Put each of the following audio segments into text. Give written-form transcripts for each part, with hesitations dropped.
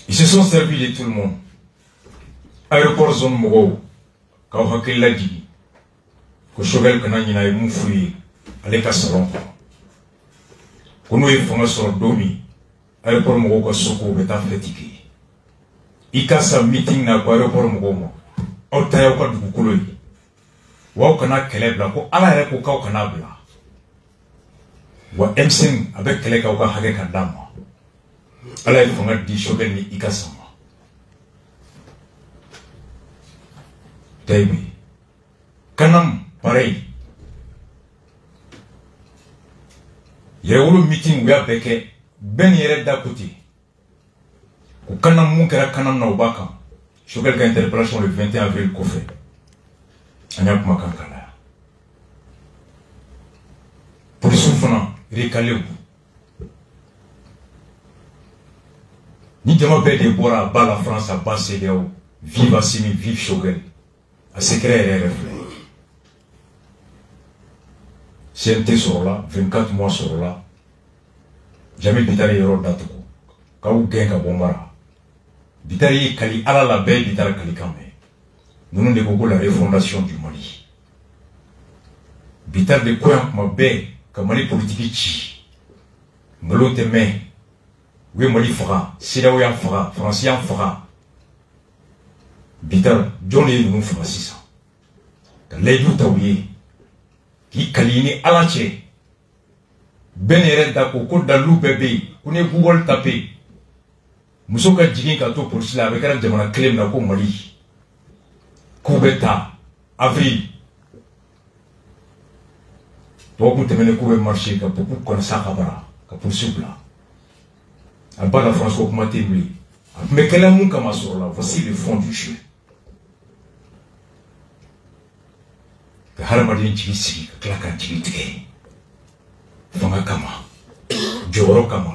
Ils se sont servis de tout le monde. Aéroport zone Mogo, quand on a l'a dit, que Choguel Kanani a eu fouillé, allez qu'à salon. Quand nous avons fait un domi, aéroport Mogo, Soko, est fatigué. Il casse un meeting dans l'aéroport Mogo. On t'a eu quoi de beaucoup. Ou qu'on a kelebla, ou à la réponse qu'on a bla. Ou MSN avec quelqu'un qui a hagué Kandama. Alors il faut mettre des Choguel ni Ikasama. Taïbi. Kanam, pareil. Il y a eu le meeting où il y a Beke, Ben Yere d'Akouti. Au Kanam Moukera Kanam Naubaka. Choguel qui a interpellation le 21 avril Kofé. Anyap Makankala. Pour le souffrant, récalé. Ni demain de Bora, bas la France, à bas CDO, vive Assimi, vive Choguel. À secret et reflet. CNT sur là, 24 mois sur là. Jamais Bitari Yoro Datoko. Kaou Genka Bombara. Bitari Kali ala la baie Bitari Kali Kame. Nous nous dégoûtons la refondation du Mali. Bitari de quoi ma baie, comme Mali politique chi. Ngalo Teme. Oui, Mali fera. Sidaouya fera. Francien fera. Bitar, John et nous faisons 600. Les deux taouillés, qui caline à la tché. Benere dako, côte d'alou bébé, qu'on est Google tapé. Moussouka djigin kato pour cela avec un demande clé nako Mali. Koubeta, avril. Toi, vous te menez koubé marché, pour qu'on s'en kabara, pour soupla. À bas la France, qu'on m'a témoigné. Mais quel amour comme sur là, voici le fond du jeu. Que Haramadin Chisi, Klakan Chili, Fanga Kama, Joro Kama,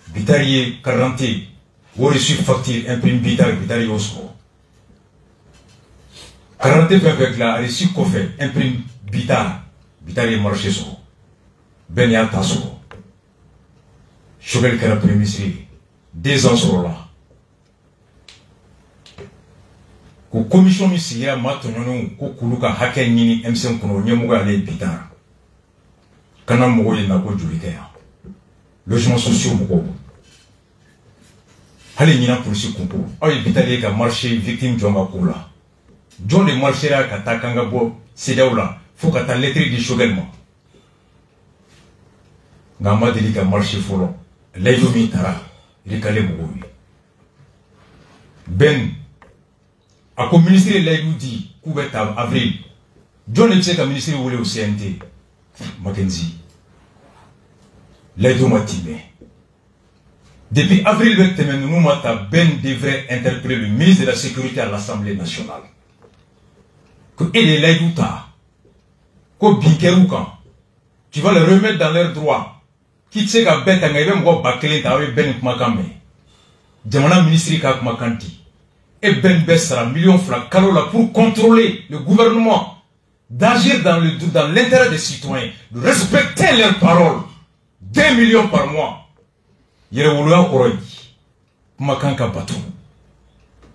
Bitari 40, ou reçu facture, imprime Bitari Osco. 40 avec la reçu Kofé, imprime Bitari marché so. Benya Tasso. Choguel Kara Premier ministre, 2 ans sur là. Ko commission misiya matonyono ko kuluka hake nyini MCM kono nyemuga le bitara kana mogo yena ko julikeya logement social mogo hali nyina polisi kumpo ay bitale ka marché victime jonga kula jon de marché ra ka takanga bo sedawla fo ka ta lettre de Choguel ngama deli ka marché folo laydo mi tara rikale mogo ben a ko ministre Laïdou dit Koubeta avril. John ne sait qu'un ministre voulait au CNT. Mackenzie. Laïdou m'a timé. Depuis avril 21, nous mata Ben devrait interpeller le ministre de la Sécurité à l'Assemblée nationale. Que il est Laïdou ta. Ko Binkeroukan. Tu vas le remettre dans leurs droits. Qui sait qu'à Ben Tangaïbe m'go bakele ta avec Ben Kumakame. Demanda ministre Kakumakanti. Et Ben Bessara, million francs, Kalola, pour contrôler le gouvernement, d'agir dans l'intérêt des citoyens, de respecter leurs paroles. 2 millions par mois. Yerewoloya Koroy, Makanka Batou,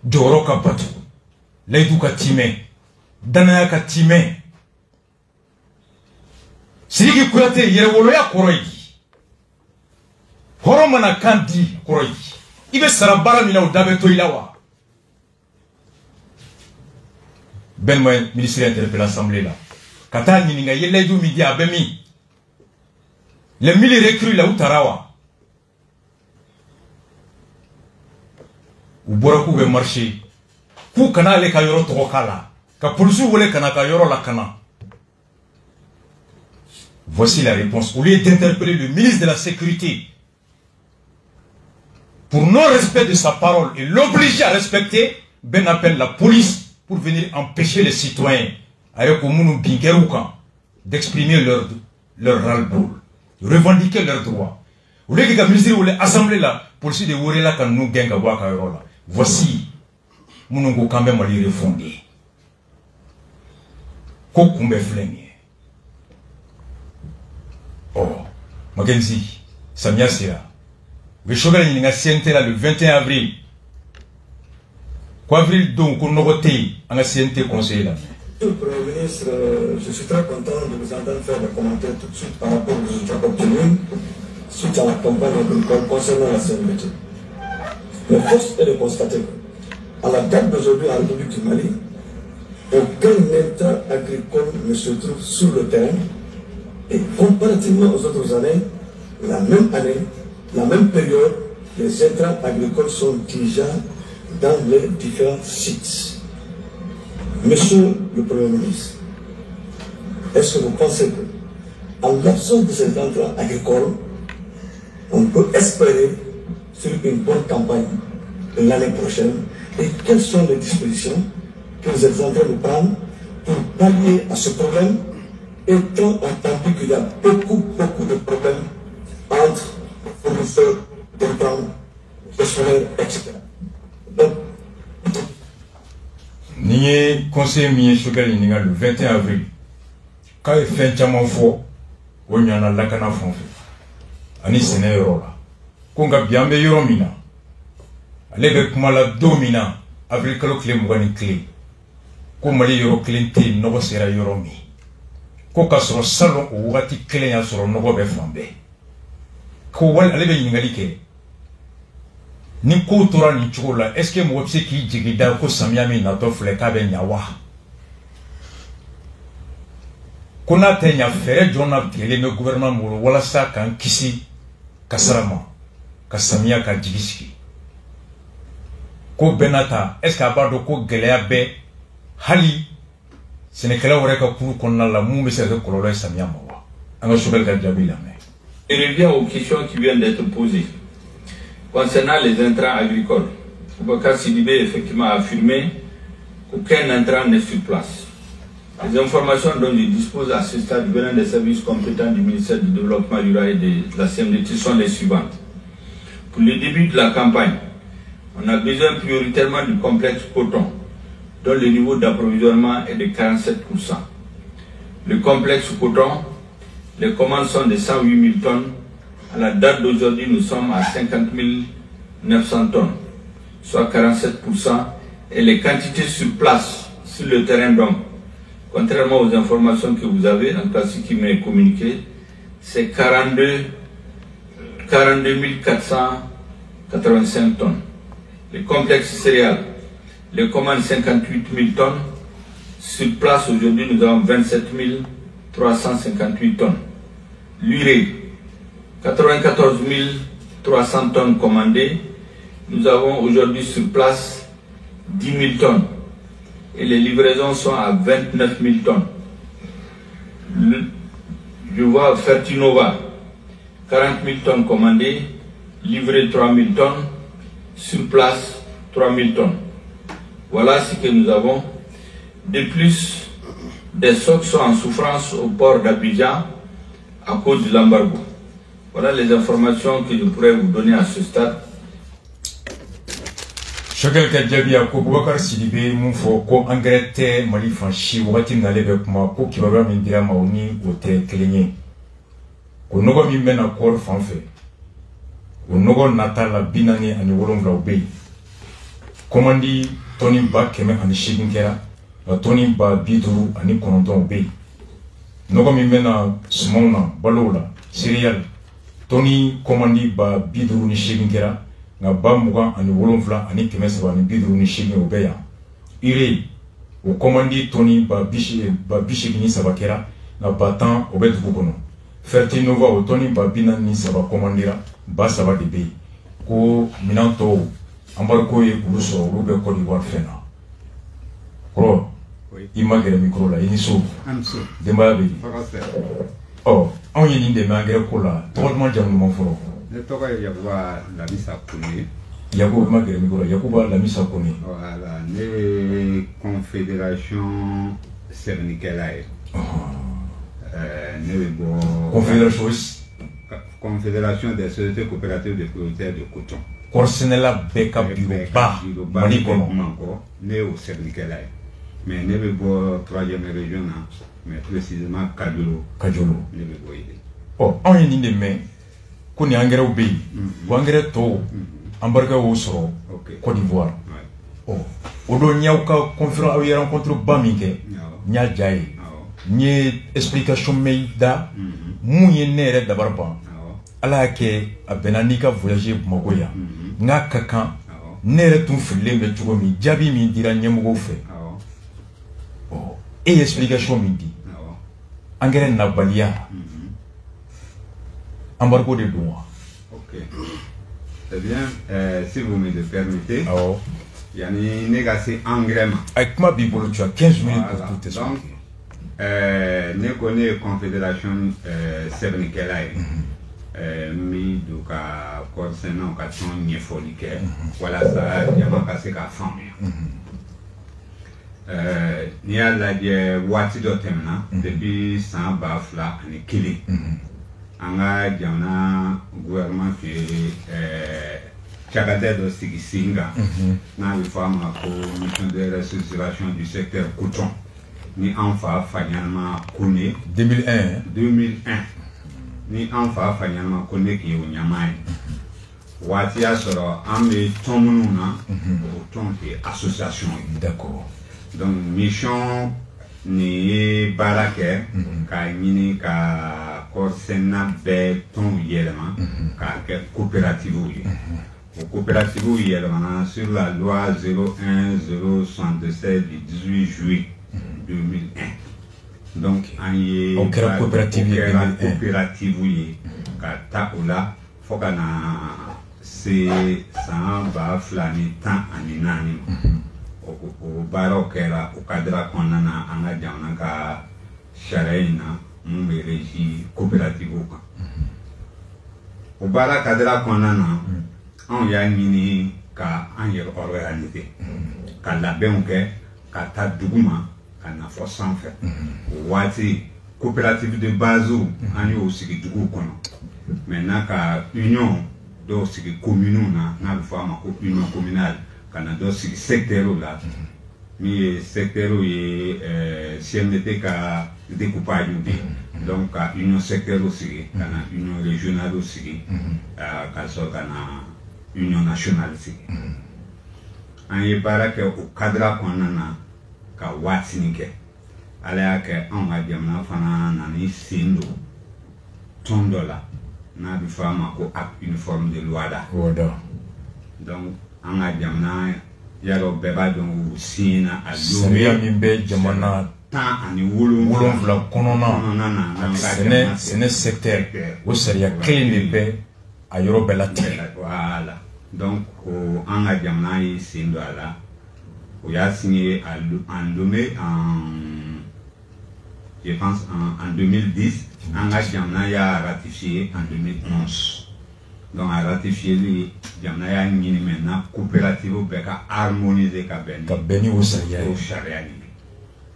Joroka Batou, Laïdou Katime, Danaya Katime, Siriki Kouate, Yerewoloya Koroy, Horomana Kandi Koroy, Ibe Sarabara Mina ou Dabeto Ilawa. Ben moi ministre interpelle l'Assemblée là. Kata Nininga Laïdou midi à Bemi. Les 1000 recrues là où Tarawa. Ou Borakou ve marché. Kou kana le kayoro tokala. Ka police wole kana kayoro la kana. Voici la réponse. Au lieu d'interpeller le ministre de la Sécurité pour non-respect de sa parole et l'obliger à respecter, Ben appelle la police pour venir empêcher les citoyens avec Oumounou Binkeroukan d'exprimer leur ras-le-bol, de revendiquer leurs droits. Au lieu que le ministre de l'Assemblée là, pour essayer de voir là quand nous gagnons là, voici Mounongo quand même à lui refonder. Kokumbe flingue. Oh, Mackenzie, Samia Sera. Le Choguel n'a CNT là le 21 avril. Ko avril donc ko nogoté anga CNT conseiller là. Monsieur le Premier ministre, je suis très content de vous entendre faire des commentaires tout de suite par rapport aux résultats obtenus suite à la campagne agricole concernant la CNBT. Mais force est de constater qu'à la date d'aujourd'hui en République du Mali, aucun intrant agricole ne se trouve sur le terrain et comparativement aux autres années, la même période, les intrants agricoles sont déjà dans les différents sites. Monsieur le Premier ministre, est-ce que vous pensez qu'en l'absence de ces intrants agricoles, on peut espérer sur une bonne campagne l'année prochaine? Et quelles sont les dispositions que vous êtes en train de prendre pour pallier à ce problème, étant entendu qu'il y a beaucoup de problèmes entre fournisseurs d'intrants, gestionnaires, etc. Donc, Ni conseil mi Choguel ni le 21 avril. Quand il fait un chamon fort, on y en a la cana fonfe. Ani sene yoro la. Konga biambe yoro mina. Alebe kumala domina. Avril kalo kle mugani kle. Ko mali yoro klente nogo sera yoro mi. Ko kasoro salon o wati kle ya soro nogo be flambe. Ko wal alebe yingali ke. Ni ko tora ni cogo la est-ce que mo bse ki jigida ko samia mi na to fle ka be nyawa kuna te nya fere jona tele me gouvernement mo wala sa kan kisi kasarama ka samia ka jigiski ko benata est-ce que abado ko gelea be hali senekala wore ka kuru konna la mu me se ko lo samia mo wa anga Choguel ka jabila me. Je reviens aux questions qui viennent d'être posées. Concernant les intrants agricoles, Boubacar Sidibé effectivement a affirmé qu'aucun intrant n'est sur place. Les informations dont il dispose à ce stade venant des services compétents du ministère du Développement rural et de la CMDT sont les suivantes. Pour le début de la campagne, on a besoin prioritairement du complexe coton, dont le niveau d'approvisionnement est de 47%. Le complexe coton, les commandes sont de 108 000 tonnes. À la date d'aujourd'hui, nous sommes à 50 900 tonnes, soit 47%, et les quantités sur place, sur le terrain donc, contrairement aux informations que vous avez, en classique qui m'est communiqué, c'est 42 485 tonnes. Le complexe céréales, les commandes 58 000 tonnes, sur place aujourd'hui nous avons 27 358 tonnes. L'urée, 94 300 tonnes commandées. Nous avons aujourd'hui sur place 10 000 tonnes. Et les livraisons sont à 29 000 tonnes. Je vois Fertinova, 40 000 tonnes commandées, livrées 3 000 tonnes, sur place 3 000 tonnes. Voilà ce que nous avons. De plus, des stocks sont en souffrance au port d'Abidjan à cause de l'embargo. Voilà les informations que je pourrais vous donner à ce stade. Choguel ka jabi ko Boubacar Sidibé mun fo ko engrais te Mali fanchi wati na lebe kuma ko kibaba min dira ma oni o te kelenye ko nogo min mena ko fanfe o nogo natala binani ani wolongra obey komandi toni ba keme ani shiginkera toni ba biduru ani kononton obey nogo min mena smona balola cereal toni komandi ba biduru ni shiginkera nga ba mugan ani wolonfla ani keme saba ani biduru ni shigin obeya ire o komandi toni ba bishi ni saba kera nga batan obetu kono Fertinova o toni ba bina ni saba komandira ba saba de be ko minanto ambarko ye kuluso rube ko di war fena ko imagere micro la iniso amso demba be oh on yi de mangere ko la tolman jamu mo foro ne toka yakuba la misa kuni yakuba magere micro yakuba la misa kuni voilà ne confédération cernicalae Confédération des sociétés coopératives de producteurs de coton. Corsenela Beka Biloba, Malikono. Né au Cernicalae. Mais ne veut pas troisième région, mais précisément Kajolo. Ne veut pas aider. Oh, on est né, mais qu'on est engrais au pays, ou engrais tôt, embarqué au Soro, Côte d'Ivoire. Oh. Odo nyauka conférence awi rencontre baminke nya jaay ni explication meida munye nere dabarba ala ke abenani ka voyager magoya nga kakan nere tun fille be tugo mi jabi mi dira nyemugo fe oh et explication mi di engrais na balia embargo de droit. OK. Très bien, si vous me le permettez. Il y a une négation engrais. Avec ma Bible, tu as 15 minutes pour tout expliquer. Donc, nous connaissons la Confédération Sénégal, mais donc à concernant occasion niefolique, voilà ça, il y a pas passé qu'à famille. Il y a la wati d'otemna depuis 100 bafla en équilibre. Anga jana gouvernement qui Chagade de Sigisinga, na réforme la commission de restructuration du secteur coton, ni enfin finalement connaît 2001 ni enfin finalement connaît qui est au Nyamai. Watia sera amé tomununa autant que association. D'accord. Donc mission ni barake ka mini ka korsena be ton yelema ka coopérative au coopérative sur la loi 01077 du 18 juillet 2001. Donc au coopérative ka ta ola fokana c'est ça va flani tant aninani au baro kera au cadre konana anga jamana ka sharaina mumbe régie coopérative au bara cadre konana on y'a mini ka an yer organisé ka labɛnw kɛ ka taa duguma ka nafɔ sanfɛ o waati coopérative de base an y'o sigi dugu kɔnɔ maintenant ka union dɔw sigi commune na n'a bɛ fɔ a ma ko union communale ka na dɔ sigi secteur la min ye secteur ye CMDT ka découpage de donc ka union secteur sigi ka na union régionale sigi ka sɔrɔ ka na union nationale sigi an ye baara kɛ o cadre kɔnɔna na ka waatini kɛ ala y'a kɛ anw ka jamana fana nana sen don tɔn dɔ la n'a bɛ fɔ a ma ko acte uniforme de Luanda donc an ka jamana yalɔ bɛɛ b'a dɔn o signera a don sariya min bɛ jamana 17 kɔnɔna na sɛnɛ secteur o sariya kelen de bɛ a yɔrɔ bɛɛ latigɛ. Voilà. Donc an ka jamana ye sen don a la o y'a signé en Lomé je pense en 2010 an ka jamana y'a ratifié en 2011 donc a ratifié li jamana y'a ɲini maintenant coopérative bɛɛ ka harmoniser ka bɛn ni o sariya ye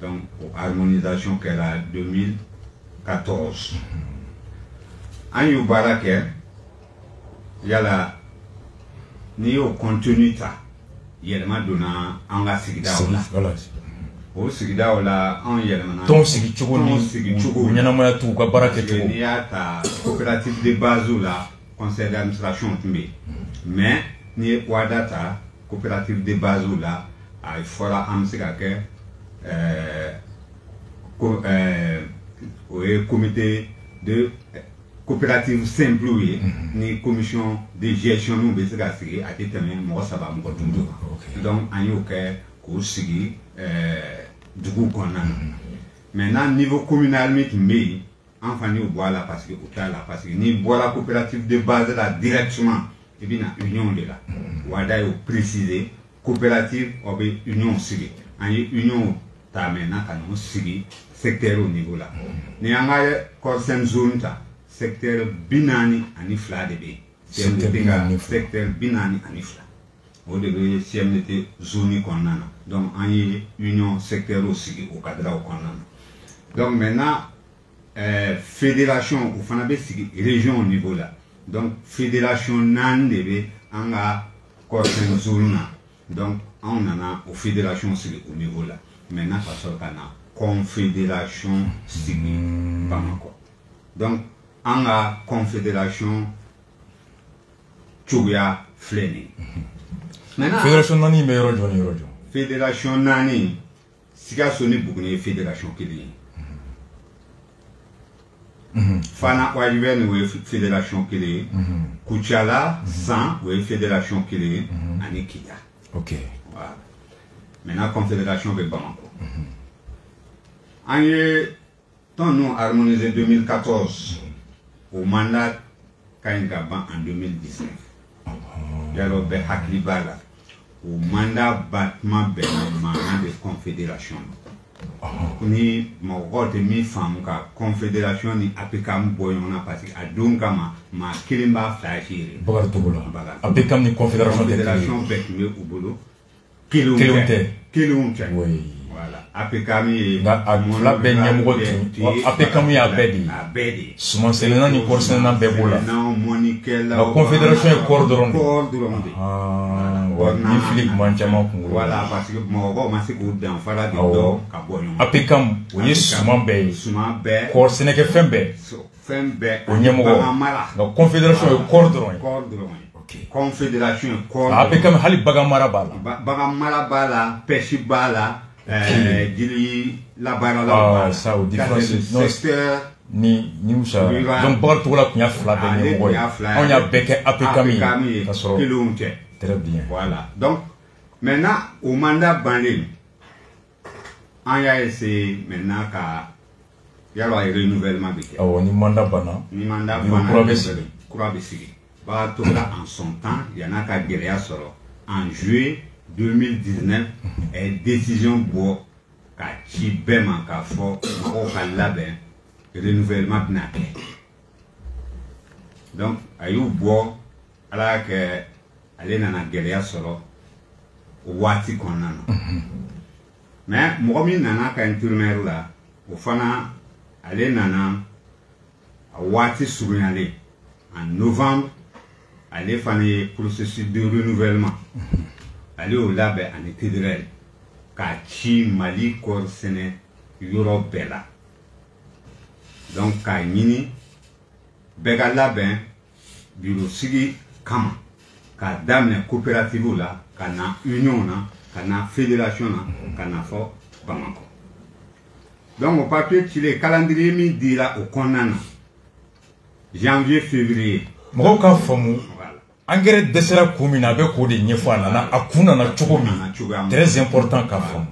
donc o harmonisation kɛra 2014 an y'o baara kɛ yala ni y'o contenu ta yɛlɛma donna an ka sigidaw la o sigidaw la an yɛlɛmana tɔn sigi cogo ni ɲɛnamaya t'u ka baara kɛ cogo n'i y'a ta coopérative de base la conseil d'administration tun bɛ mais n'i ye WADA ta coopérative de base la a fɔra an bɛ se ka kɛ o ye comité de coopérative simple ni commission de gestion nous bɛ se ka sigi a tɛ tɛmɛ mɔgɔ 3 mɔgɔ 5 donc an y'o kɛ k'o sigi dugu kɔnɔna na maintenant niveau communal min tun bɛ yen an fana y'o bɔ a la parce que o t'a la parce que n'i bɔra coopérative de base la directement i bɛ na union de la WADA y'o préciser coopérative o bɛ union sigi an ye union ta maintenant ka n'o sigi secteur au niveau la ni an ka kɔɔrisɛn zone ta secteur 42 de bɛ yen secteur 42 o de bɛ CMDT zone kɔnɔna na donc an ye union secteur o sigi o cadre o kɔnɔna na donc maintenant fédération o fana bɛ sigi région au niveau la donc fédération 4 de bɛ an ka kɔɔrisɛn zone na donc an nana o fédération sigi au niveau la maintenant ka sɔrɔ ka na confédération sigi Bamako donc an ka confédération cogoya filɛ nin ye fédération 4 bɛ yɔrɔ jɔ ni yɔrɔ jɔ fédération nani Sikasso ni Buguni fédération kili Fana Wajibeni ou fédération kili Kuchala San ou fédération kili Anikita. Ok. Voilà. Maintenant confédération de Bamako. En y ton nom harmonisé 2014 au mandat Kaingaban en 2019. Yalo be Haklibala au mandat battement de confédération. Ni Mogote mi femme ka confédération ni apikam boyona parce que adunkama ma kilimba flashiri. Bogartogola. Apikam ni confédération bekme ubulu. Kilunte. Oui. Voilà. Apikami la benyamugoti. Apikami abedi. Suma selena ni korsena bebola. La confédération est cordron. Ni Philippe Manchama Kungu. Voilà, parce que Mogo Massikou d'Anfara de Do, Kaboyon. Apikam, oui, Sumambe. Korseneke Fembe. Fembe. Onyamogo. La confédération est cordron. Confédération est cordron. Apikam Hali Bagamara Bala. Bagamara Bala, Peshibala, Dili Labara. Ah, ça, au différence. Secteur. Ni usa donc par tout la kunya fla de mo on y a beke apekami très bien. Voilà. Donc maintenant au mandat bandé on y a essayé maintenant qu'à y a le renouvellement de oh ni mandat bana Kourabesi ba tout là en son temps il y en a qu'à guerre solo en juillet 2019 et décision pour qu'à Chibema qu'à fort au Kalabé renouvellement de Naké. Donc, ayou bois, alors que aller dans la guerre solo, au wati qu'on a. Mais, moi, nana quand tu me là, au fana, aller nana, à wati sourignalé, en novembre, aller faire processus de renouvellement. Aller au lab en été de réel, Kachi, Mali, Korsene, Europe, Bella. Donc, ka ñini bega labin bureau sigi kama ka damne coopérative la kana union na kana fédération na kana fo Bamako. Donc au papier le calendrier mi dira au konana janvier février mo ka famu engrais desera commune be ko de ñefo na akuna na chokomi très important ka famu.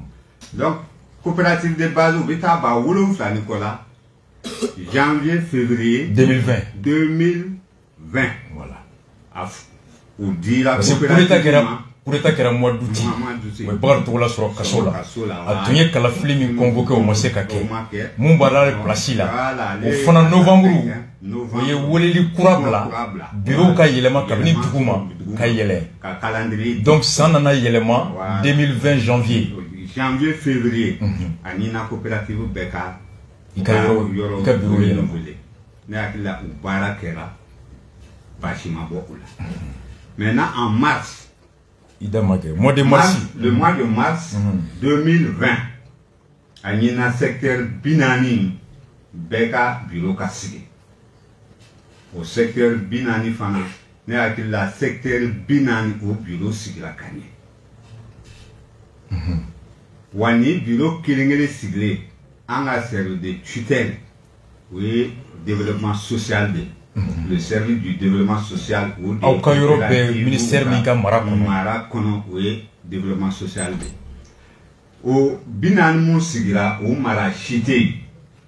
Donc coopérative de base ou bita ba wulum fla Nicolas janvier, février 2020. Voilà. Ou dit la pour l'état qui era mois d'août. Mais pas tout la sur Kasola. A tenir que la film convoqué au Moseka. Mon barrage placé là. Au fond en novembre. Voyez où les courabla. Bureau Kayelema Kabini Toukouma. Kayele. Donc ça n'en a élément 2020 janvier. Janvier, février. Anina coopérative Beka. Maintenant en mars, le mois de mars 2020, il y a un secteur Binani Beka Bureau Kassigi. Au secteur Binani Fana, il y a un secteur Binani au Bureau Sigla Kanye. Wani Bureau Kilingere Siglé. En a service de tutelle, oui, développement social, le service du développement social ou du ministère Marakono, oui, développement social. Au Binan Moussigra, ou Marachité,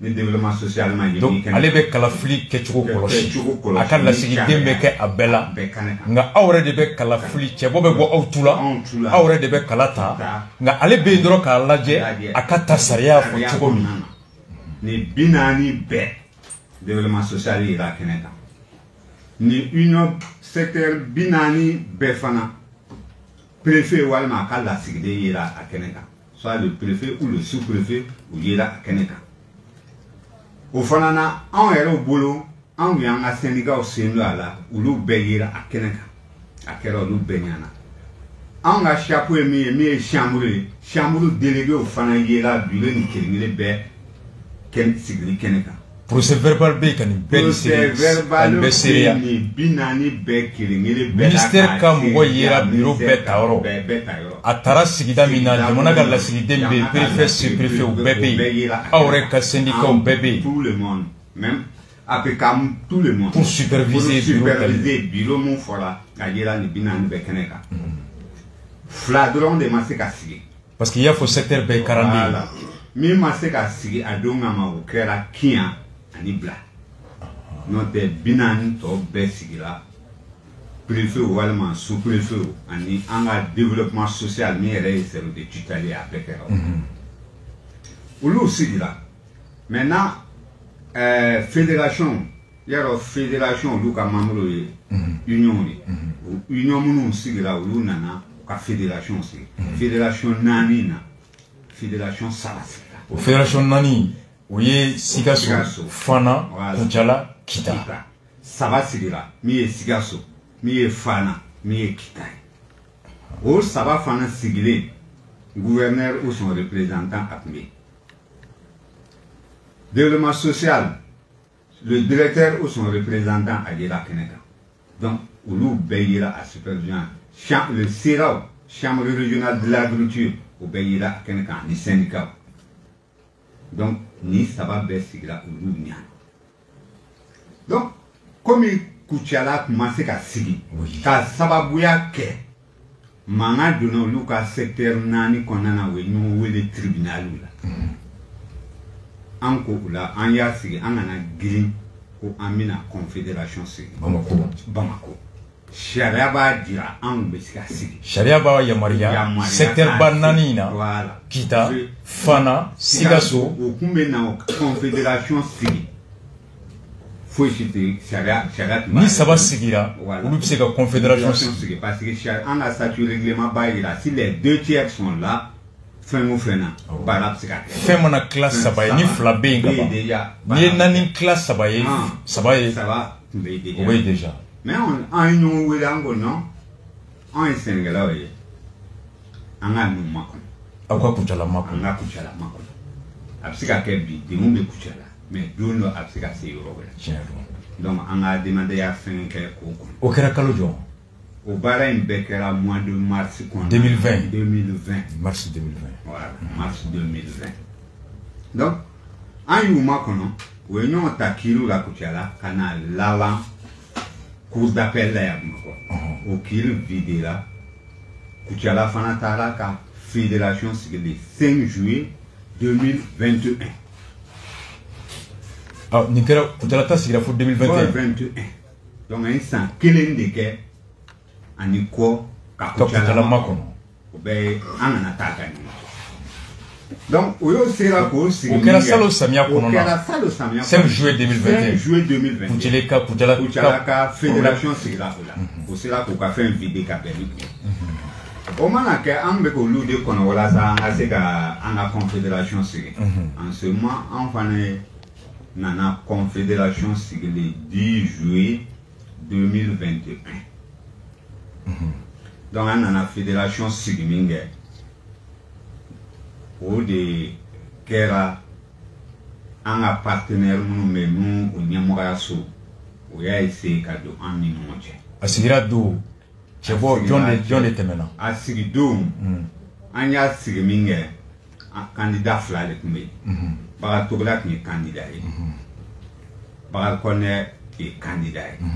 le développement social. Donc, allez avec Kalafli Ketchou à kan la sigide meke abella, nga aure de bec Kalafli, Chebobe bo outula, aure de bec Kalata, nga allez bedro Kalaje, Akata Saria for Chogomi. Ni Binani Be, développement social et la Keneta. Ni union secteur Binani Befana, préfet ou alma Kala sigide ira à Keneta. Soit le préfet ou le sous-préfet ou ira à Keneta. Au Fanana, on est au boulot, on vient à syndicat au Sénat, ou l'ou bégira à Keneka, à Kero l'ou Benyana. On a chapeau et mis chambre délégué au Fanayera, Bulé, Nikélé, Bé, Ken Sigli Keneka. procès verbal be kan ministère ka mɔgɔ yera bureau bɛɛ ta yɔrɔ a taara sigida min na jamana ka lasigiden be préfet sous-préfet u bɛɛ be yen aw yɛrɛ ka syndicat u bɛɛ be yen tout le monde pour superviser bureau mun fɔra ka yera ni binani bɛɛ kɛnɛ kan fila dɔrɔn de ma se ka sigi parce qu'il y a fo secteur bɛɛ karanden min ma se ka sigi a don kama o kɛra kiyan ani bila n'o tɛ binani tɔ bɛɛ sigira préfet walima sous-préfet ani an ka développement social min yɛrɛ ye service de tutelle ye a bɛɛ kɛra olu sigira maintenant fédération yaro fédération olu ka membre ye union ye union minnu sigira olu nana ka fédération sigi fédération naani na fédération saba sigira fédération naani o ye Sikaso Fana Kucala Kita saba sigira min ye Sikaso min ye Fana min ye Kita o saba fana sigilen gouverneur ou son représentant a tun bɛ développement social, le directeur ou son représentant a dit la Kennedy. Donc, on obéira à supervision. Le CERAO, Chambre régionale de l'agriculture, obéira à Kennedy, ni syndicat. Donc, ni ça va baisser là ou l'oubien. Donc, comme Kuchala commence à signer, car ça va bouillir que, manga de nos locaux secteur nani qu'on a ou le tribunal là. Anko la an y'a sigi an kana girin ko an bɛna confédération sigi Bamako sariya b'a dira an bɛ se ka sigi sariya b'a yamaruya secteur ba naani na Kita Fana Sikaso o kun bɛ na confédération sigi foyi si tɛ sariya ni saba sigira olu bɛ se ka confédération sigi parce que an ka statut règlement b'a jira si les 2/3 sont là fɛn mana classe saba ye ni fila bɛ yen ka ban n'i ye naani classe saba ye o bɛ yen déjà mais an ye ɲɔgɔn wele an ko non an ye sɛnɛkɛlaw ye an ka ninnu makɔnɔ aw ka Kucala makɔnɔ an ka Kucala makɔnɔ a bɛ se ka kɛ bi denw bɛ Kucala mais don dɔ a bɛ se ka se yɔrɔ wɛrɛ donc an ka adamadenya fɛn kɛ k'o kɔnɔ o kɛra kalo jɔ au baara in bɛɛ kɛra mois de mars 2020 mars 2020 voilà mars 2020 donc an y'u makɔnɔ o ye ɲɔgɔn ta kiiriw la Kucala ka na laban cour d'appel la yan Bamakɔ o kiiri videra Kucala fana taara ka fédération sigi le 5 juillet 2021 nin kɛra Kucala ta sigira fo 2021 donc an ye san kelen de kɛ ani kɔ ka Kucala makɔnɔ o bɛ an kana taa ka ɲɔgɔn donc o y'o sera k'o sigi o kɛra salon samiya kɔnɔ na 5 juillet 2021 Kucala ka fédération sigira o la o sera k'u ka fɛn vide ka bɛn ni o mana kɛ an bɛ k'olu de kɔnɔ walasa an ka se ka an ka confédération sigi en ce moment an fana nana confédération sigi le 10 juillet 2021 donc an nana fédération sigi min kɛ o de kɛra an ka partenaire minnu bɛ n'u o ɲɛmɔgɔyaso o y'a essayé ka don an ni ɲɔgɔn cɛ a sigira don cɛ bɔ jɔn de tɛmɛna a sigi don an y'a sigi min kɛ candidat fila de tun bɛ yen Bakari Togola tun ye candidat ye Bakari Kɔnɛ ye candidat ye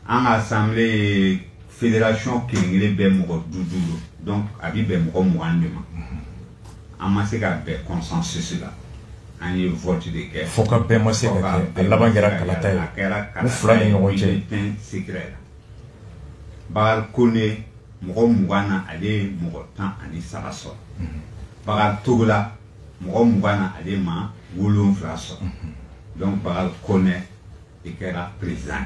an ka assemblée fédération kelen-kelen bɛ mɔgɔ 50 donc a bɛ bɛn mɔgɔ 20 de ma an ma se ka bɛn consensus la an ye vote de kɛ fo ka bɛn ma se ka kɛ a laban kɛra kalata ye u fila ni ɲɔgɔn cɛ secret la Bakari Kɔnɛ mɔgɔ 20 na ale ye mɔgɔ 13 sɔrɔ Bakari Togola mɔgɔ 20 na ale ma 7 sɔrɔ donc Bakari Kɔnɛ i kɛra président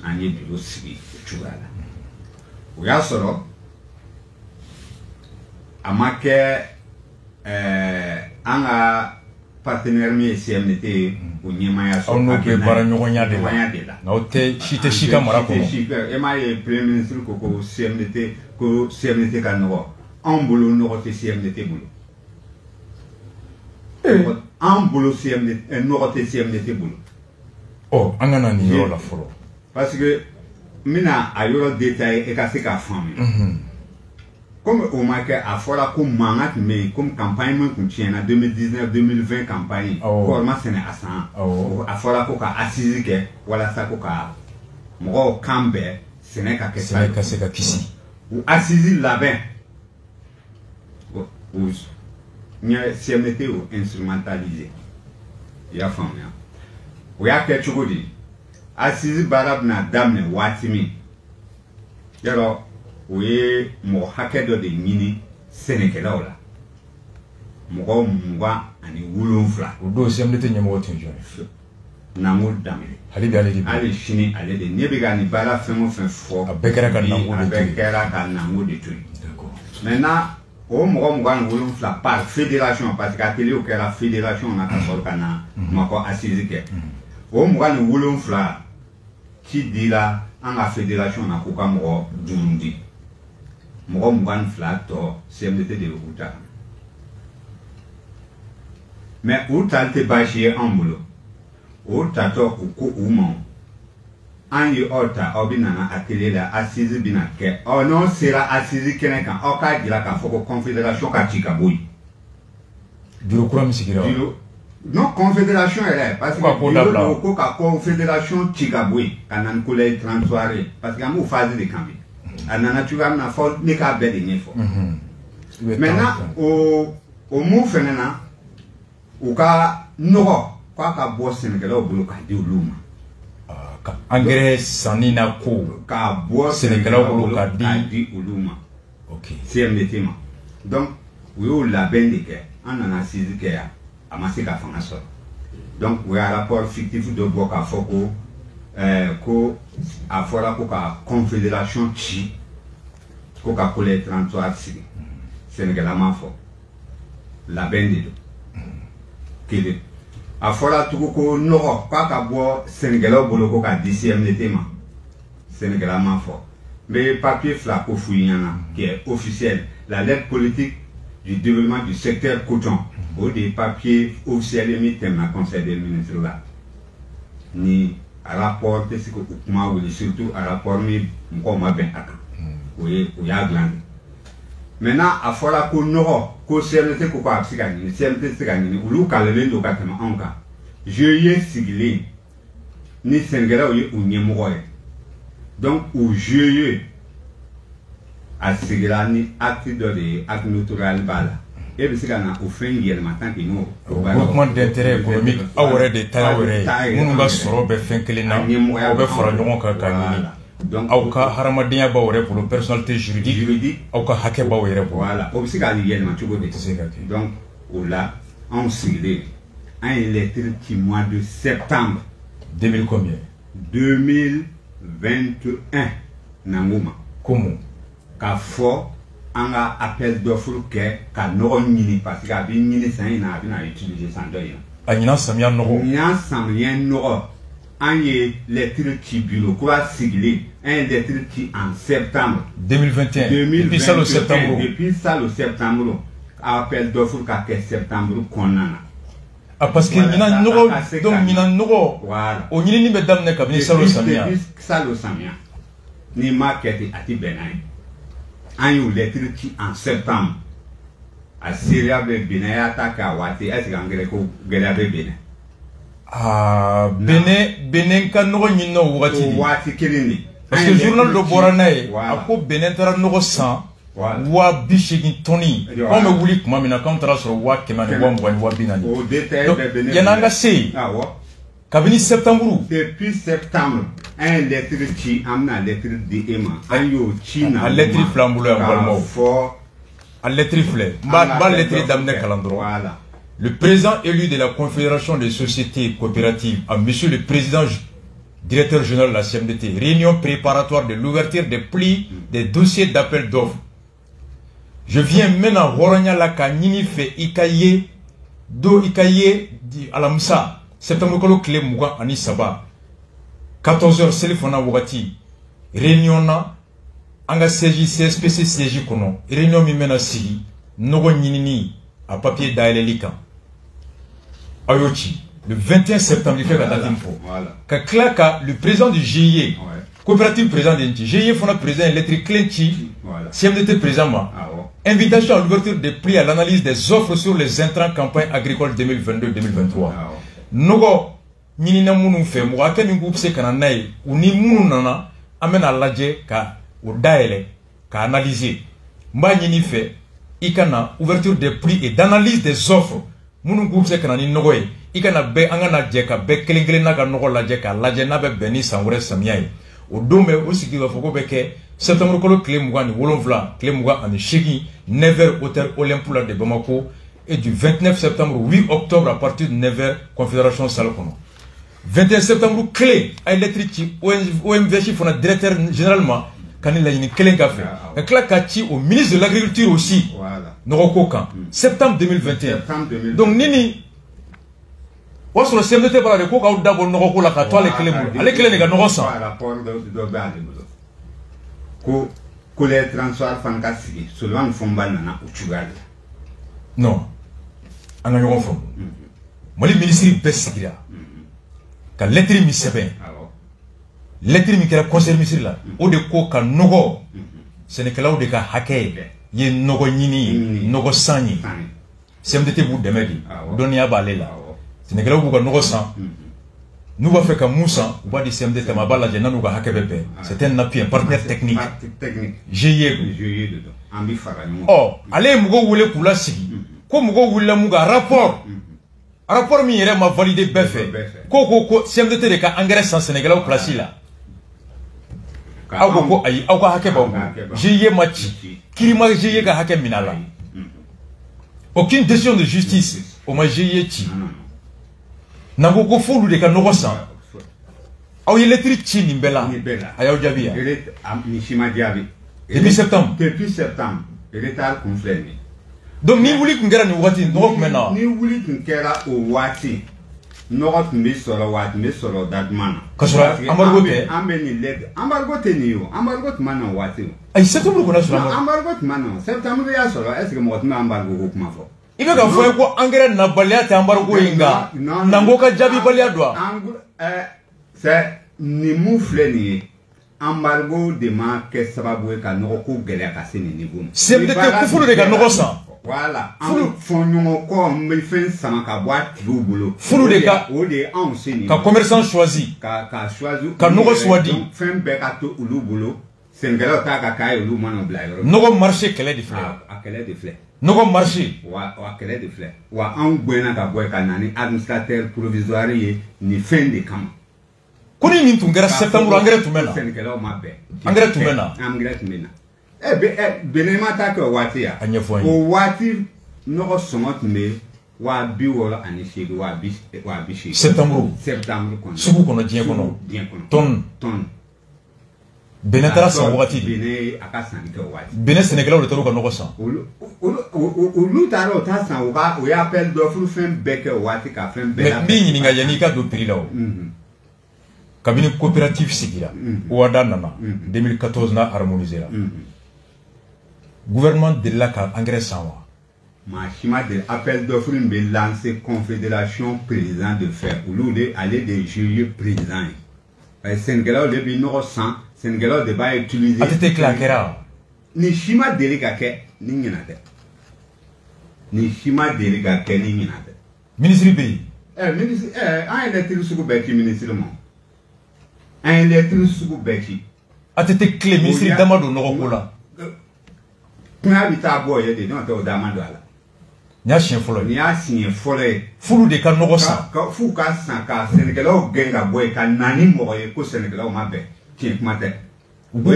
an ye bureau sigi o cogoya la o y'a sɔrɔ a ma kɛ an ka partenaire min ye CMDT ye o ɲɛmaaya sɔrɔ aw n'o bɛ baara ɲɔgɔnya de la nka aw tɛ si tɛ si ka mara kɔnɔ e m'a ye premier ministre ko CMDT ka nɔgɔ anw bolo nɔgɔ tɛ CMDT bolo En boulot CMDT, nord CMDT boulot. Oh, on a ni yoro la folo. Parce que mina a yoro détail et cassé qu'à famille. Comme au marqué à fora comme mangat mais comme campagne qu'on tient en 2019-2020 campagne. Comment c'est à ça? À fora koka assise que voilà ça koka. Mo cambe c'est n'est qu'à kisi. Ou assise là-bas. Ou CMDT ou instrumentalisé. Il y a famille. Ou y a quelque chose dit. Assise barab na dame watimi. Alors, oui, mon hacker de mini Sénégalais là. Mon moi ani wulonfla. Ou do CMDT nyamo tinjo. Namou dame. Ali chini ali de nebega ni bara femo fo. Abekera kan namou de abekera kan namou de tout. D'accord. Maintenant, au moi wulonfla par fédération parce qu'à télé au la fédération on a qu'à sol kana mako assise que. Au moi wulonfla qui dit là en la fédération on a koka mo durundi. Mo mwan flat to CMDT de Outa. Mais Outa te bâché en boulot. Outa to ko ouman. Anyi Outa obinana atelier la assise binake. Oh non sera assise keneka. Oka dira ka foko confédération ka chikaboui. Bureau kura misikira. Non, confédération elle est parce que le ka confédération chikaboui kanan koulay 30 soirées parce qu'il y a une phase de cambi. Anana tu vas na fo ne ka be de nyefo. Maintenant au mou fenena ou ka no kwa ka bo Sénégal au bolo ka di uluma. Engrais sanina ko ka bo Sénégal au bolo ka di uluma. OK. CMDT ma. Donc oui la bendike anana sizike ya amasi ka fanga so. Donc oui un rapport fictif de Boka Foko ko a fora ko ka confédération chi ko ka coller 33 sigi Sénégal ma fo la bendido kele a fora tuko ko no ka bo Sénégal bolo ko ka DCMDT ma Sénégal ma fo mais papier fla ko fuyana qui est officiel la lettre politique du développement du secteur coton ou des papiers officiels émis dans le conseil des ministres là ni rapport de ce que surtout à rapport mi m'koma ben aka oui ou ya glande maintenant à fora ko no ko CMDT ko pa psikani CMDT psikani ulu kalele ndo katema anka je sigilé ni Sénégal ou nyemoroye donc au je a sigilani acte de acte natural bala et bien c'est qu'on a offert hier matin que nous groupement d'intérêt économique awore de taawore munu ba soro be fenkelina o be fora ñongo ka kanini donc aw ka haramadiya ba wore pour personnalité juridique aw ka haké ba wore voilà o bisika ni hier matin donc au là on siglé un lettre qui mois de septembre 2000 combien 2021 nanguma comment ka fo anga appel d'offre que ka no nyini parce que abi nyini san ina abi na utiliser sans doya anyina samia no nya samia no anye lettre qui bureau quoi siglé un lettre qui en septembre 2021 depuis ça le septembre appel d'offre ka que septembre konana ah parce que nyina no donc nyina no voilà o nyini ni bedam ne kabini salo samia ni market ati benai an eu lettre qui en septembre a Syria be Bénin attaque à Wati est-ce qu'anglais ko gela be Bénin ah Bénin kan no nyino wati kilini parce que journal do boranae ako Bénin tara no 100 wa bishigi toni on me wuli kuma mina kan tara so wa kemani wa mbani wa binani au détail be Bénin yananga sei ah wa kabini septembre depuis septembre un lettre qui amna lettre de Emma ayo china lettre flamboule en fort à lettre flé ba lettre d'amne calendro voilà le président élu de la Confédération des sociétés coopératives à monsieur le président directeur général de la CMDT réunion préparatoire de l'ouverture des plis des dossiers d'appel d'offres je viens maintenant Horonya la kanini fait ikaye do ikaye di alamsa septembre kolo clé muga ani saba 14h selifona wagati réunion na anga CSPC CJ kono réunion mi mena sigi nogo nyinini a papier daeleli kan Ayochi, le 21 septembre, il fait la date info. Voilà. Ka le président du GIE, Ouais. coopérative président d'Inti, GIE font le président électrique Clenchi, Voilà. CMDT président moi. Ah ouais. Invitation à l'ouverture des prix à l'analyse des offres sur les intrants campagne agricole 2022-2023. Ah ouais. Nogo, ni na munu fe, mo ake ni groupe se kana nai, ou ni munu nana, amena laje ka ou daele, ka analyser. Mba ni fe, ikana ouverture des prix et d'analyse des offres. Munu groupe se kana ni nogoye, ikana be angana je ka be kelengele na ka nogo laje ka laje na be beni sangure samyai. O dome aussi qui va foko beke septembre kolo clé mugani wolonvla clé muga en chegi 9h hôtel Olympia de Bamako et du 29 septembre 8 octobre à partir de 9h confédération Salokono 21 septembre clé à électrique OMVH fona directeur généralement kanila yini kelen ka fait et cela kati au ministre de l'agriculture aussi Voilà. Noroko kan septembre 2021 Septembre 2021. donc nini o sur le CMDT para de ko ka d'abord Noroko la ka to ale kelen mu ale kelen ga nogo san rapport de bale ko les transferts fan ka sigi seulement fomba nana uchugal. non an ka ɲɔgɔn faamu mali ministre bɛɛ sigira ka lettre min sɛbɛn lettre min kɛra conseil ministre la o de ko ka nɔgɔ sɛnɛkɛlaw de ka hakɛ ye nɔgɔ ɲini ye nɔgɔ san ye CMDT b'u dɛmɛ de dɔnniya b'ale la sɛnɛkɛlaw b'u ka nɔgɔ san n'u b'a fɛ ka mun san u b'a di CMDT ma a b'a lajɛ n'u ka hakɛ bɛ bɛn c'est un appui un partenaire technique GIE ɔ ale ye mɔgɔw wele k'u lasigi ko mɔgɔw wulila mun ka rapport min yɛrɛ ma validé bɛɛ fɛ ko CMDT de ka engrais san sɛnɛkɛlaw place la aw ko ayi aw ka hakɛ b'aw bolo GIE ma ci kiri ma GIE ka hakɛ minɛ a la aucune décision de justice o ma GIE ci n'an ko f'olu de ka nɔgɔ san aw ye lettre ci nin bɛɛ la a y'aw jaabi yan depuis septembre retard kun filɛ nin donc ni wuli kun kɛra nin wagati nɔgɔ kun bɛ na ni wuli kun kɛra o waati nɔgɔ tun bɛ sɔrɔ wa tun bɛ sɔrɔ datuma na ka sɔrɔ embargo tɛ an bɛ nin lettre embargo tɛ nin ye o embargo tun ma na o waati o ayi septembre kɔnɔ sɔrɔ embargo tun ma na o septembre y'a sɔrɔ est ce que mɔgɔ tun bɛ embargo ko kuma fɔ i bɛ ka fɔ ye ko engrais nabaliya tɛ embargo ye nka nanko ka jaabibaliya don a c'est nin mun filɛ nin ye embargo de ma kɛ sababu ye ka nɔgɔ ko gɛlɛya ka se nin niveau ma CMDT kufuru de ka nɔgɔ san voilà an fɔɲɔgɔn kɔ n bɛ fɛn sama ka bɔ a tigiw bolo furu de ka o de ye anw se nin ka commerçant choisi ka choisi ka nɔgɔ choisi fɛn bɛɛ ka to olu bolo sɛnɛkɛlaw t'a ka k'a ye olu mana bila yɔrɔ nɔgɔ marché kɛlɛ de filɛ a kɛlɛ de filɛ nɔgɔ marché wa kɛlɛ de filɛ wa anw gɛnna ka bɔ yen ka na ni administrateur provisoire ye nin fɛn de kama ko ni nin tun kɛra septembre engrais tun bɛ na sɛnɛkɛlaw ma bɛn engrais tun bɛ na engrais tun bɛ na Benin ma taa kɛ o waati ya a ɲɛfɔ an ye o waati nɔgɔ sɔngɔ tun bɛ 68,8 180 septembre kɔnɔ sugu kɔnɔ diɲɛ kɔnɔ tonne Benin taara san wagati de Benin a ka sanni kɛ o waati Benin sɛnɛkɛlaw de taara u ka nɔgɔ san olu taara o ta san o ye appel d'offre fɛn bɛɛ kɛ o waati ka fɛn bɛɛ mais n b'i ɲininka yanni i ka don prix la o kabini coopérative sigira OHADA nana 2014 n'a harmonisé la gouvernement delila ka engrais san wa maa si ma deli appel d'offre in bɛ lancer confédération président de fer olu de ale de GIE président ye sɛnɛkɛlaw de bɛ nɔgɔ san sɛnɛkɛlaw de b'a utiliser a tɛ tɛ tila a kɛra ni si ma deli ka kɛ ni ɲinan tɛ ni si ma deli ka kɛ ni ɲinan tɛ ministre bɛ yen ministre an ye lettre sugu bɛɛ ci ministre ma an ye lettre sugu bɛɛ ci a tɛ tɛ tile ministre dama don nɔgɔ ko la kuma bɛ taa bɔ ye de n'o tɛ o dama don a la nin y'a siɲɛ fɔlɔ nin ye y'a siɲɛ fɔlɔ ye furu de ka nɔgɔ san f'u ka san ka sɛnɛkɛlaw gɛn ka bɔ yen ka na ni mɔgɔ ye ko sɛnɛkɛlaw ma bɛn tiɲɛ kuma tɛ u k'u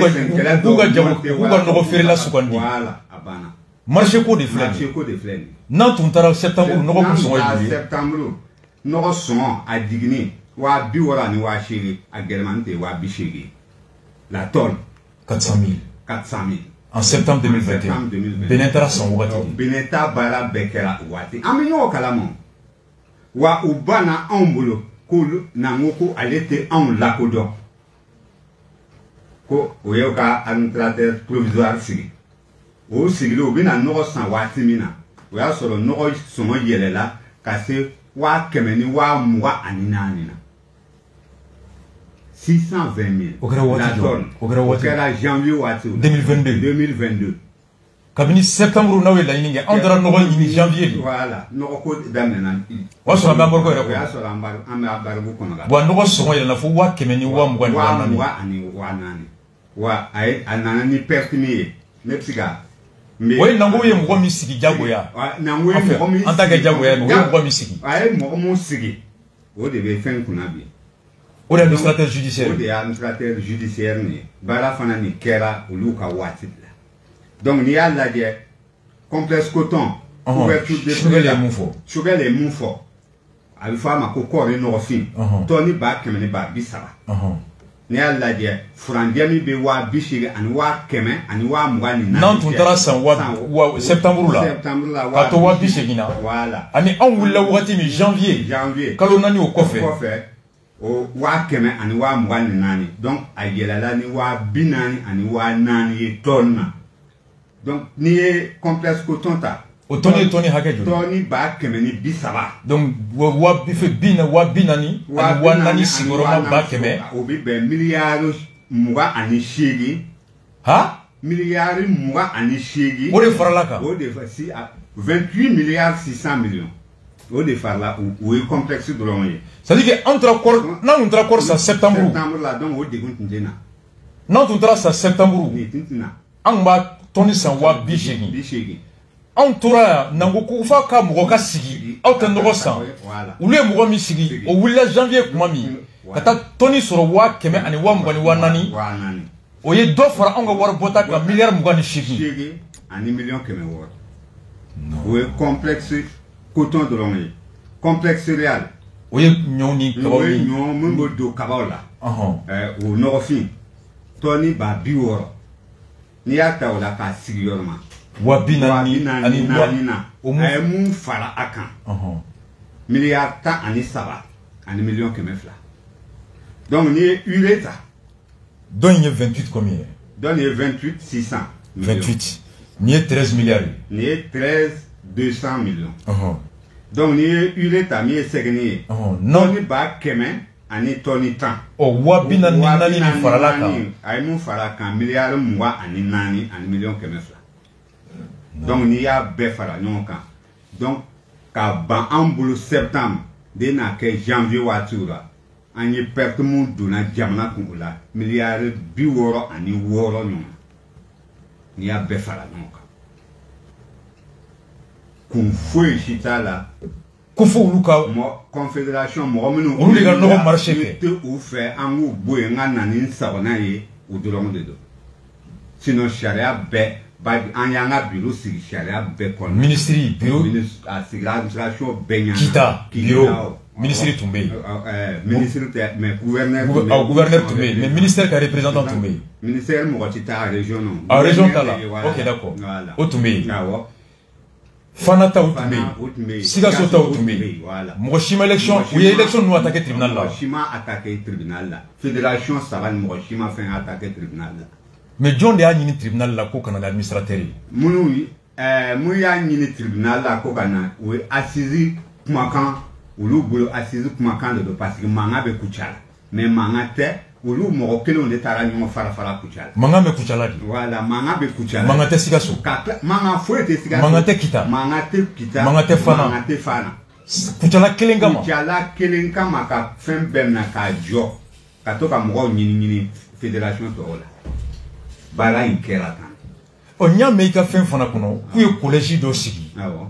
ka nɔgɔ feerela sugandi voilà a banna marché ko de filɛ marché ko de filɛ nin n'an tun taara septembre nɔgɔ kun sɔngɔ ye joli ye septembre nɔgɔ sɔngɔ a jiginni 60 ni 80 a gɛlɛmani tɛ 80 la tonne 400 000 en septembre 2021 Benin taara san wagati de Benin ta baara bɛɛ kɛra o waati an bɛ ɲɔgɔn kalama wa u banna anw bolo ko n'an ko ko ale tɛ anw lakodɔn ko o y'o ka administrateur provisoire sigi o sigilen u bɛna nɔgɔ san waati min na o y'a sɔrɔ nɔgɔ sɔngɔ yɛlɛla ka se wa kɛmɛ ni wa mugan ani naani na 620 000. O kɛra janvier waati 2022 kabini septembre n'aw ye laɲini kɛ anw taara nɔgɔ ɲini janvier de. Voilà nɔgɔ ko daminɛna. O y'a sɔrɔ an bɛ embargo yɛrɛ kɔnɔ. O y'a sɔrɔ an bɛ embargo kɔnɔ la. Wa nɔgɔ sɔngɔ yɛlɛnna fo 1000 ni 20 ni 4000. Wa ani wa naani. Wa a nana ni perte min ye ne bɛ se ka. O ye nango ye mɔgɔ min sigi jagoya. Nango ye mɔgɔ min sigi. An t'a kɛ jagoya o ye mɔgɔ min sigi. A ye mɔgɔ min sigi o de bɛ fɛn kunna bi. O de ye administrateur judiciaire. O de ye administrateur judiciaire nin ye baara fana nin kɛra olu ka waati de la donc n'i y'a lajɛ complexe coton. Ouverture de Choguel ye mun fɔ. Choguel ye mun fɔ a bɛ fɔ a ma ko kɔɔri nɔgɔfin tɔni 100 ni 230. N'i y'a lajɛ furanjɛ min bɛ 280 ani 100 ani 20 ni 4. N'an tun taara san septembre la ka to 280 na. Voilà ani anw wulila wagati min janvier kalo 4 o kɔfɛ. O 100 ani 20 ni 4 donc a yɛlɛla ni 40 ani 40 ye tonne na donc n'i ye complexe coton ta. O tɔni ye tɔni hakɛ joli. Tɔni 130 ni 30. donc wa bi naani sigiyɔrɔma 100. o bɛ bɛn miliyari 28. Ha? Miliyari 28. O de farala kan. O de si 28 milliards 600 millions. O de farala o ye complexe dɔrɔn ye. c'est à dire que n'an tun taara kɔri sa septembre la donc o degun tun tɛ na. n'an tun taara sa septembre nin tun tɛ na. an tun b'a tɔni san 280. anw tora yan nango ko f'a ka mɔgɔ ka sigi aw tɛ nɔgɔ san olu ye mɔgɔ min sigi o wulila janvier kuma min ka taa tɔni sɔrɔ 100 ani 20 ni 40. o ye dɔ fara anw ka wari bɔta kan miliyari 28 ani miliyɔn 100 wɔɔrɔ. o ye complexe coton dɔrɔn ye complexe réal. o ye ɲɔw ni kabaw ye ɲɔ min bɛ don kabaw la. o nɔgɔfin tɔni 60. n'i y'a ta o la k'a sigi yɔrɔ ma. 40 ani 4 na a ye mun fara a kan. miliyari 13 ani miliyɔn 200. donc n'i ye urée ta. dɔn in ye 28 combien ye. dɔn ye 28 600. 28 n'i ye 13 milliards. n'i ye 13 200 millions. donc n'i ye urée ta min ye sɛgɛnni ye. tɔni 100 ani tɔni 10. ɔ 40 ni farala kan. a ye mun fara a kan miliyari 24 ani miliyɔn 200. donc n'i y'a bɛɛ fara ɲɔgɔn kan donc ka ban an bolo septembre de n'a kɛ janvier waatiw la an ye perte mun donna jamana kun o la miliyari 66 ani 6 ɲɔgɔn n'i y'a bɛɛ fara ɲɔgɔn kan kun foyi si t'a la ko fo olu ka confédération mɔgɔ minnu olu de ka nɔgɔ marché kɛ tɛ u fɛ an k'u bɔ yen n ka na ni sabanan ye u dɔrɔn de don sinon sariya bɛɛ an y'an ka bureau sigi sariya bɛɛ kɔnɔ. ministre bureau a sigira administration bɛɛ ɲana. kita bureau ministre tun bɛ yen. ministre tɛ mais gouverneur tun bɛ yen. gouverneur tun bɛ yen mais ministère ka représentant tun bɛ yen. ministère mɔgɔ tɛ taa région nɔ. a région ta la ok d'accord o tun bɛ yen. awɔ. Fana taw tun bɛ yen. Sikaso taw tun bɛ yen. mɔgɔ si ma élection u ye élection ninnu attaqué tribunal la. mɔgɔ si ma attaqué tribunal la. fédération saba ni mɔgɔ si ma fɛn attaqué tribunal la. mais jɔn de y'a ɲini tribunal la ko kana kɛ administrateur ye. mun y'a ɲini tribunal la ko ka na o ye assise kumakan olu bolo assise kumakan de don parce que mankan bɛ Kucala la mais mankan tɛ olu mɔgɔ kelenw de taara ɲɔgɔn fara Kucala. mankan bɛ Kucala de. voilà mankan bɛ Kucala. mankan tɛ Sikaso. mankan foyi tɛ Sikaso. mankan tɛ Kita. mankan tɛ Kita. mankan tɛ Fana. mankan tɛ Fana. Kucala kelen kama. Kucala kelen kama ka fɛn bɛɛ minɛ k'a jɔ ka to ka mɔgɔw ɲini fédération tɔw la. baara in kɛra tan. ɔ n y'a mɛn i ka fɛn fana kɔnɔ k'u ye collège dɔ sigi. awɔ.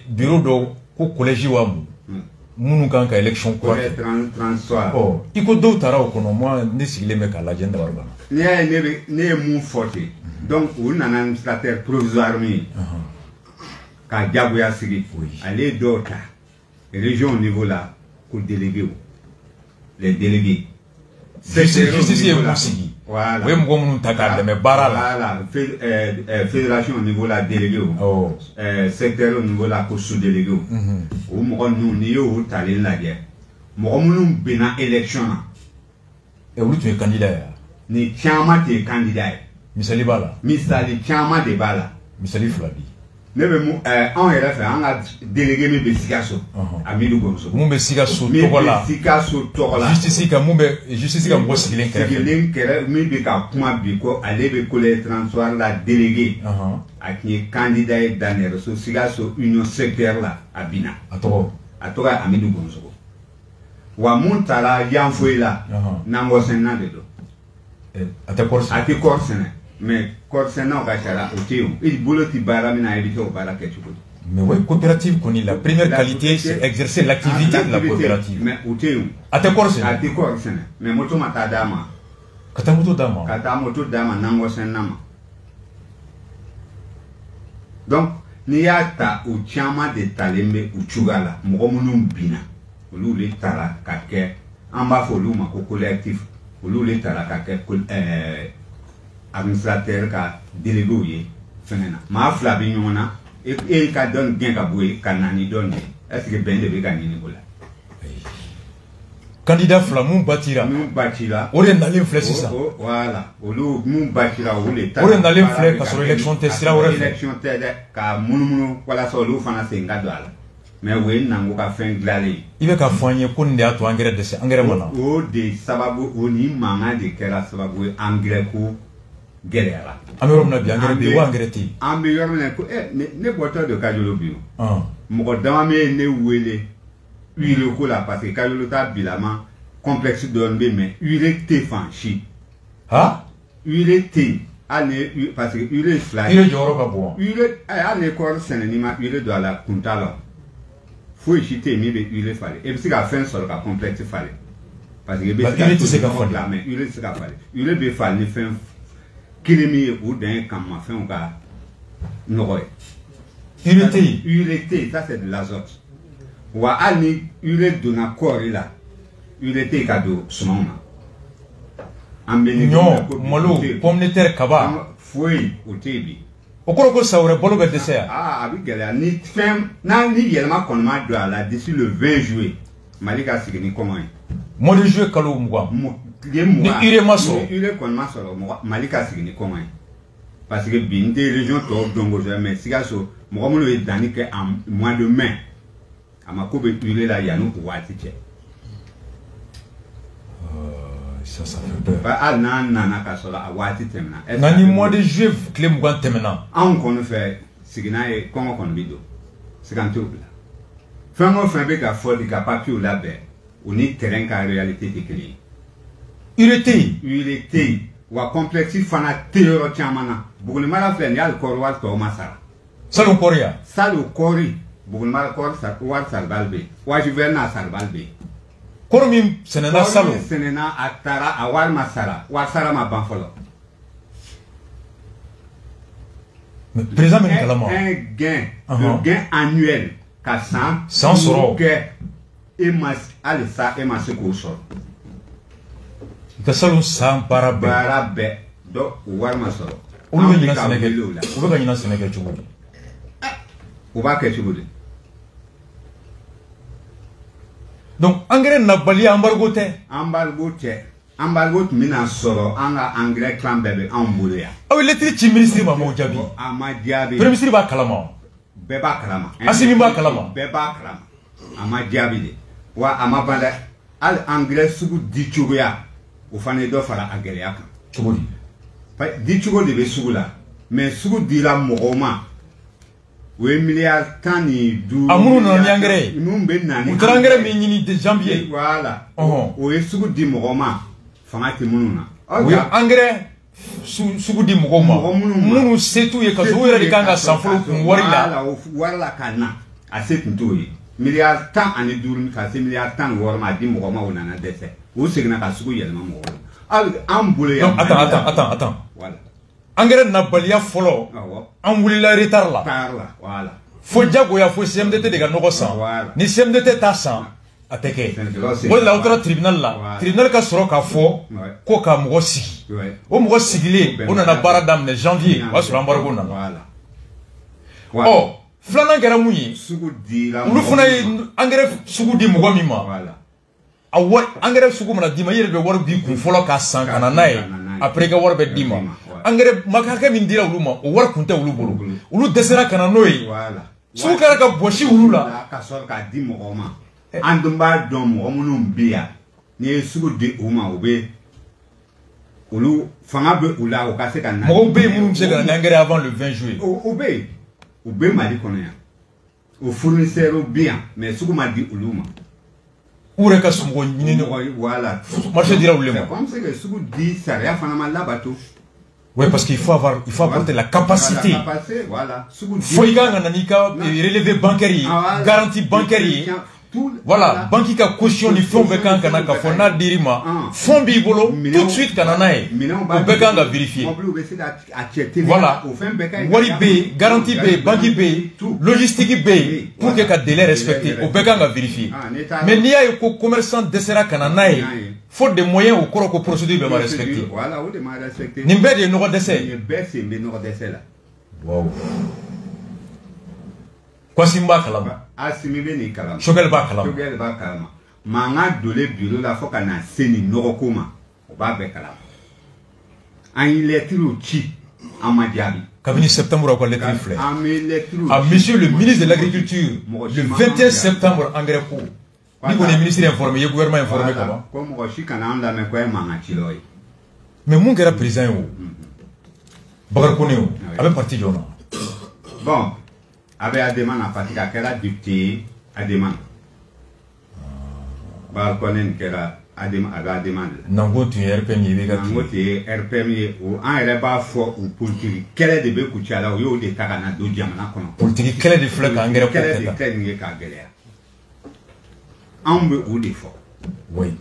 bureau dɔ ko collège wa mun. minnu kan ka élection kura kɛ. transitoire. ɔ i ko dɔw taara o kɔnɔ moi ne sigilen bɛ k'a lajɛ n dabali banna. n'i y'a ye ne ye mun fɔ ten donc u nana administrateur provisoire min ye ka jagoya sigi ale ye dɔw ta région au niveau la ko délégué les délégués. justice ye mun sigi. voilà o ye mɔgɔ minnu ta k'a dɛmɛ baara la. voilà fédération au niveau la délégué o. secteur au niveau la ko sous-délégué o. o mɔgɔ ninnu n'i y'o talen lajɛ mɔgɔ minnu bɛnna élection na. olu tun ye candidat ye. ni caman tɛ ye candidat ye. misali b'a la. misali caman de b'a la. misali fila bi. ne be mu on yɛrɛ fɛ an ka délégué min bɛ Sikaso Amidu Gomuso mun bɛ Sikaso tɔgɔ la Sikaso tɔgɔ la justice ka mun bɛ justice ka mɔgɔ sigilen kɛrɛfɛ min bɛ ka kuma bi ko ale bɛ collège transitoire la délégué a tun ye candidat ye Daniel So Sikaso union secteur la a binna a tɔgɔ ye Amidu Gomuso wa mun taara Yanfoyi la n'an sɛnɛna de don a tɛ kɔɔri sɛnɛ mais Korsena ka sara o teo il bolo ti bara mina éviter au bara ke chuko mais ouais coopérative koni la première qualité c'est exercer l'activité de la coopérative mais o teo ate Korsena mais moto mata dama kata moto dama nango senama donc ni ya ta o chama de talembe o chugala mo munum bina olu le tara ka ke amba fo lu ma ko collectif olu le tara ka ke administrateur ka délégué ye fenena ma fla bi ñona e ka don bien ka boy ka nani don est ce que ben de be ka ñini bola candidat fla mun batira o de nalen flè sisan voilà olu mun batira o le ta o de nalen flè ka sɔrɔ élection tɛ sira wɛrɛ fɛ élection tɛ dɛ ka munumunu wala so olu fana se nga do ala mais we nango ka fen glale i bɛ ka fɔ an ye ko nin de y'a to engrais dɛsɛ engrais mana o de sababu o ni manga de kɛra sababu engrais ko gɛlɛyara an bɛ yɔrɔ min na bi engrais bɛ yen wa engrais tɛ yen an bɛ yɔrɔ min na ko ne bɔtɔ de Kajolo bi o mɔgɔ dama bɛ ne wele huile ko la parce que Kajolo ta bilama complexe dɔɔni bɛ mais huile tɛ fan si huile tɛ hali parce que huile fila huile jɔyɔrɔ ka bon huile hali ne kɔɔri sɛnɛ ni ma huile don a la kunta la foyi si tɛ yen min bɛ huile falen e bɛ se ka fɛn sɔrɔ ka complexe falen parce que huile tɛ se ka falen mais huile tɛ se ka falen huile bɛ falen ni fɛn kilimi ou d'un kama fait un gars non urée ça c'est de l'azote wa ani urée de na corps là urée cadeau son non malo pomme de terre kaba foi o tebi o koro ko sawre bolo be dessert abi gala ni fem na ni yelma kon ma do ala d'ici le 20 juillet malika sigini comment mois de juillet kalo mugwa ni ire maso ire kon maso malika sigini comment parce que bin des régions to dongo mais Sikaso mo mo le dani ke en mois de mai amako be ire la yanu ko wati che ça fait peur ba na ka so la wati temna nani mois de juillet clé mugwa temna an kon fait sigina e kon bido siganto bla famo fa be ka fodi ka papier la be oni terrain ka réalité décrit urité wa complexe fana théorie chamana bugul mala flen yal korwal to masara salon korea salu kori bugul mala kor sa war salbalbe wa juverna salbalbe kormi senena salo senena atara awal masara wa sara ma banfolo président men kalama un gain le gain annuel ka 100 soro que emas alisa emas ko soro ka salon san barabe do war masoro o bɛ ɲina Sénégal o bɛ ka ɲina Sénégal cogo di o b'a kɛ cogo di donc engrais na bali embargo tɛ embargo tun bɛna sɔrɔ an ka engrais clan bɛɛ bɛ anw bolo yan aw lettre ci ministre ma m'o jaabi a ma jaabi premier ministre b'a kalama bɛɛ b'a kalama Assimi b'a kalama bɛɛ b'a kalama a ma jaabi de wa a ma ban dɛ hali engrais sugu di cogoya o fana ye dɔ fara a gɛlɛya kan cogo di di cogo de bɛ sugu la mais sugu dira mɔgɔw ma o ye miliyari 15 a minnu nana ni engrais ye minnu bɛ na ni u taara engrais min ɲini de janvier voilà o ye sugu di mɔgɔw ma fanga tɛ minnu na o ye engrais sugu di mɔgɔw ma minnu se t'u ye ka sɔrɔ u yɛrɛ de kan ka san fɔlɔ kun wari la ka na a se tun t'o ye miliyari 15 ka se miliyari 16 ma a di mɔgɔw ma o nana dɛsɛ o seginna ka sugu yɛlɛma mɔgɔw la an bolo yan attends engrais na baliya fɔlɔ an wulila retard la fo jagoya fo CMDT de ka nɔgɔ san ni CMDT t'a san a tɛ kɛ o de la aw taara tribunal la tribunal ka sɔrɔ k'a fɔ ko ka mɔgɔ sigi o mɔgɔ sigilen o nana baara daminɛ janvier o y'a sɔrɔ embargo nana ɔ filanan kɛra mun ye olu fana ye engrais sugu di mɔgɔ min ma a wari engrais sugu mana d'i ma i yɛrɛ bɛ wari b'i kun fɔlɔ k'a san ka na n'a ye après i ka wari bɛ d'i ma engrais makaka min dira olu ma o wari kun tɛ olu bolo olu dɛsɛra ka na n'o ye sugu kɛra ka bɔsi olu la ka sɔrɔ k'a di mɔgɔw ma an dun b'a dɔn mɔgɔ minnu bɛ yan n'i ye sugu di u ma u bɛ olu fanga bɛ u la u ka se ka na mɔgɔw bɛ yen minnu bɛ se ka na engrais avant le 20 juillet o bɛ yen u bɛ Mali kɔnɔ yan o fournisseurs bɛ yan mais sugu ma di olu ma u yɛrɛ ka somɔgɔ ɲini voilà marché dira olu ma comme c'est que sugu di sariya fana ma labato. Oui, parce qu'il faut apporter la capacité. Voilà. Faut y gagner relevé bancaire, garantie bancaire. Voilà, banque qui a caution ni fonds bekan kana ka fona dirima. Fonds bibolo tout de suite kana nae. Au bekan ga vérifier. Voilà. Wari B, garantie B, banque B, logistique B pour que ka délai respecté. Au bekan ga vérifier. Mais n'y a eu commerçant dessera kana nae. Faut des moyens au corps que procédure be respecter. Voilà, ou de ma respecter. Nimbe de no décès. Nimbe c'est me no décès là. Wow. Quoi simba kalama? Asimi be ni kalama. Shogel ba kalama. Shogel ba kalama. Manga dole bureau la faut kana seni no koma. O ba be kalama. An lettre ci amadiabi. Kabini septembre quoi lettre fleur. À monsieur le ministre de l'Agriculture le 21 septembre engrais ko. Ni ko ministre informé, le gouvernement informé comment? Comme Rochi kana anda me ko manga ci loy. Mais mon gars président yo. Bakar Koné yo. Avec parti jona. Bon. Avec Ademan a parti à la député Ademan. Balconen qui era Ademan avec Ademan. Nango tu RPM y vega. Nango tu RPM y ou un reba fort ou politique. Quel est de be kuchala ou yo de tagana do jamana kono. Politique quel est de fleur engrais ko. Quel est de quel ka galère. Ambe ou de fort. Oui.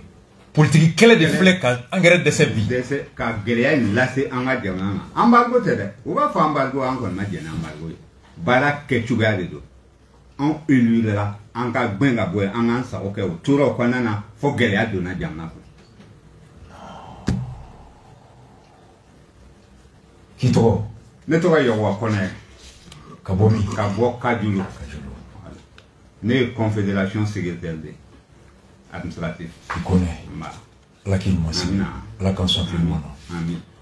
Politique quel est de fleur ka engrais de cette vie. De ce ka galère là c'est anga jamana. Embargo tede. Ou va faire embargo encore ma jena embargo. Bara kechuga de do on élu là en ka gbenga boy en an sa OK o turo ko nana fo gele ado na jamna ko kito ne to yo wa koné kabomi ka bo ka julo ne confédération secrétaire de administratif qui connaît la qui moi la canson plus moi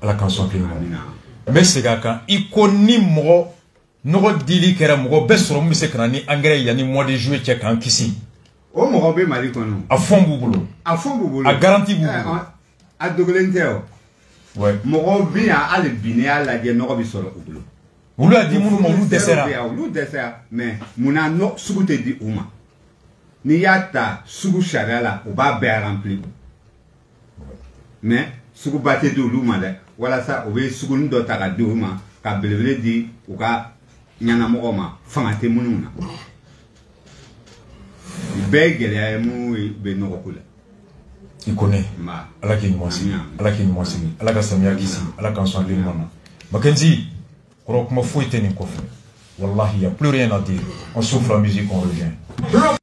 la canson plus moi mais c'est quand il connaît moi Nogo dili kera mogo besoro mu se kana ni engrais yani mois de juillet check en kisi o mogo be mali kono a fond bubulo a garantie bubulo a dogolenteo ouais mogo bi a ale bine ala je nogo bi soro bubulo ulu a di munu mo lu desera lu desera mais muna no sugu te di uma ni yata sugu sharala o ba be rempli mais sugu bate do lu ma de wala sa o be sugu ndo taka do uma ka belebele di o ka nyana mɔgɔ ma fanga tɛ minnu na bɛɛ gɛlɛya ye mun bɛ nɔgɔ ko la i connaît ala k'i ɲuman sigi ala k'i ɲuman sigi ala ka samiya kisi ala k'an sɔn hakili ɲuman na Mackenzie kɔrɔ kuma foyi tɛ nin kɔfɛ wallahi y a plus rien à dire on souffle la musique on revient